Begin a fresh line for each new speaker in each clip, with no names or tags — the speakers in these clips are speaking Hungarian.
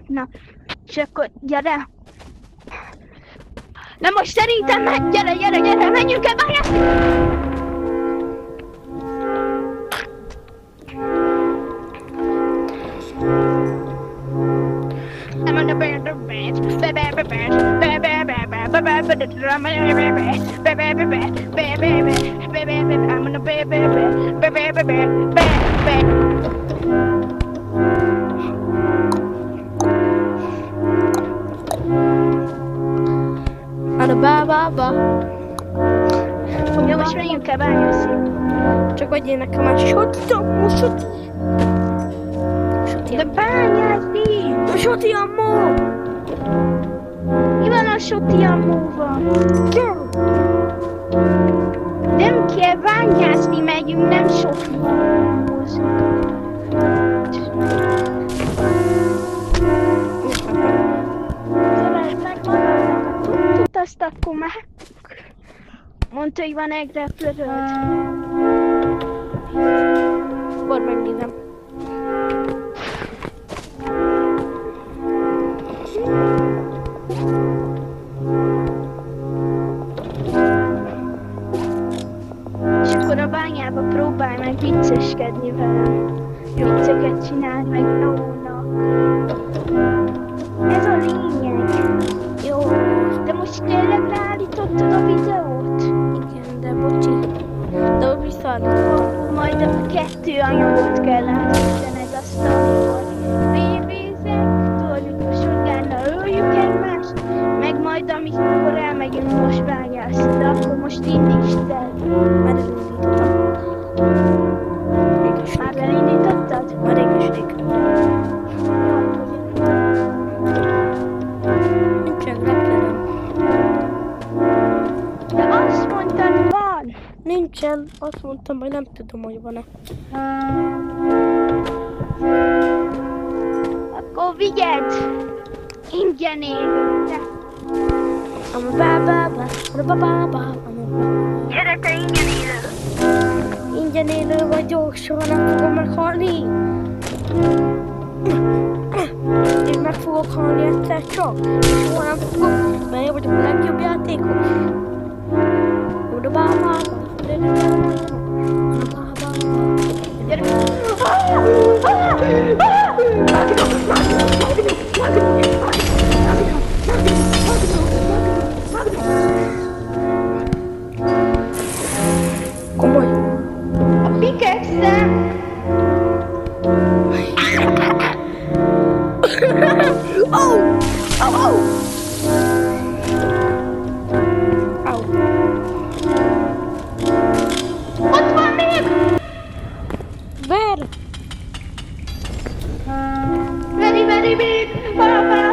Na, és akkor gyere. Na most szerintem meg, gyere, menjünk el, várjál! I'm on the bed of bed, I'm on the bed.
Ano ba.
Jó, most menjünk el bányászni.
Csak adjél nekem már Soti.
De bányászni!
A Soti ammó!
Mi van a Soti ammóval? Nem kell bányászni, megyünk, nem Soti ammóhoz. Azt akkor már mondta, hogy van egy repülőd.
Akkor megnézem.
És akkor a bányába próbálj meg vicceskedni velem. Vicceket csinálj meg Nónak. Ez a lényeg. Jó, de most tényleg leállítottad a videót?
Igen, de bocsi. De visszaállítom.
Majd a 2 anyagot kell átítened azt, amikor bévézek, tudjuk surgánnal öljük egymást, meg majd amikor elmegyünk most bányászni, de akkor most indítsd el.
Már elindítottam.
Már elindítottad?
Már réges. Nincsen repülőm.
De azt mondtad, van!
Nincsen, azt mondtam, hogy nem tudom, hogy van-e.
Akkor vigyed! Ingyen élőre! Gyere, te ingyen élő!
Ingyen élő vagyok, soha nem fogom meghalni. Én meg fogok halni egyszer csak. Soha nem fogok, mert én vagyok a legjobb játékos. Komoly.
A pikekszem! Ott van még!
Ver!
Very big,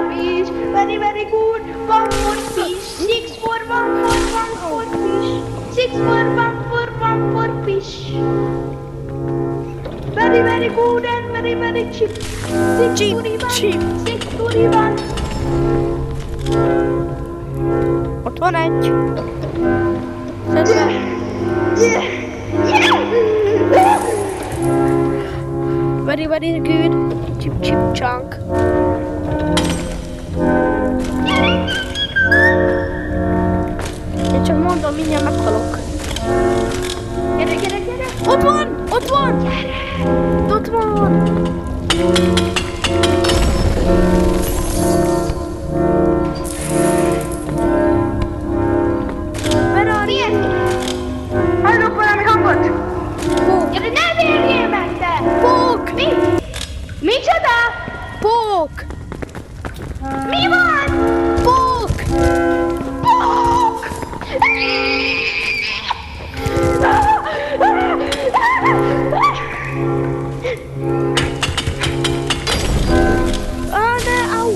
fish. Very good, 1 fish. 6 for 1 fish. 6 for 1 fish. Very good and very cheap. 6 to the 1.
Ott van egy. Very good. Chip chunk. Én csak mondom, mindjárt meghalok.
Gyere.
Ott van! Ott van!
Milyen? Hallok valami hangot?
Pók!
Gyere, ne vérjél meg te!
Pók!
Mi? Micsoda?
Pók!
Mi van?
Pók!
Pók!
Ne, au!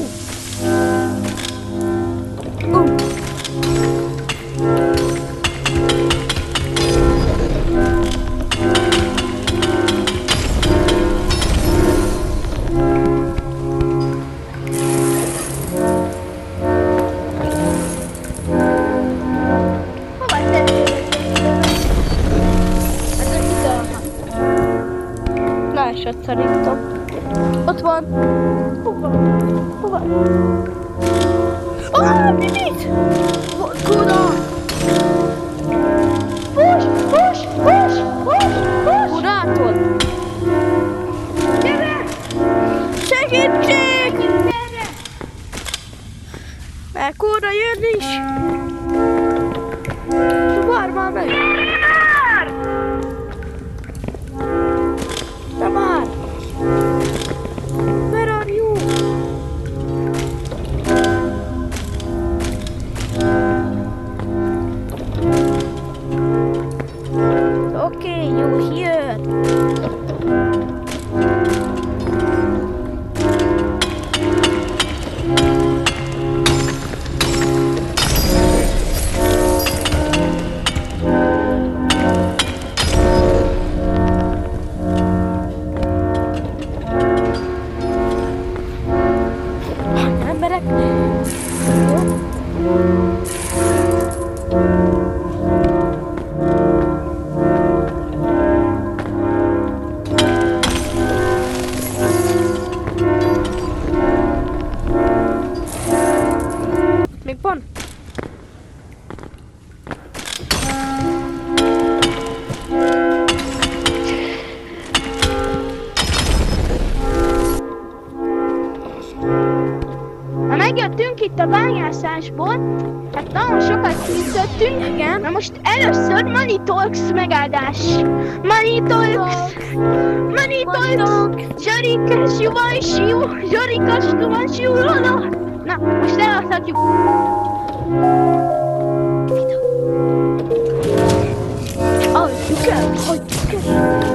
Leesett szerintem. Ott van.
Hova?
Hova? Mi mit? Kóda!
Push!
Kódától!
Gyere!
Segítség!
Gyere!
Mert kóda jön is! Várj már meg! De már! Where are you? Okay, you here. Emberek! Még van?
Ha megjöttünk itt a bányászásból, hát nagyon sokat küzdöttünk.
Igen.
Na most először Money Talks megáldás. Money Talks! Money Talks! Zsarikás juvansjú! Zsarikas juvansjú! Na, most eladhatjuk.
Hagyjuk el!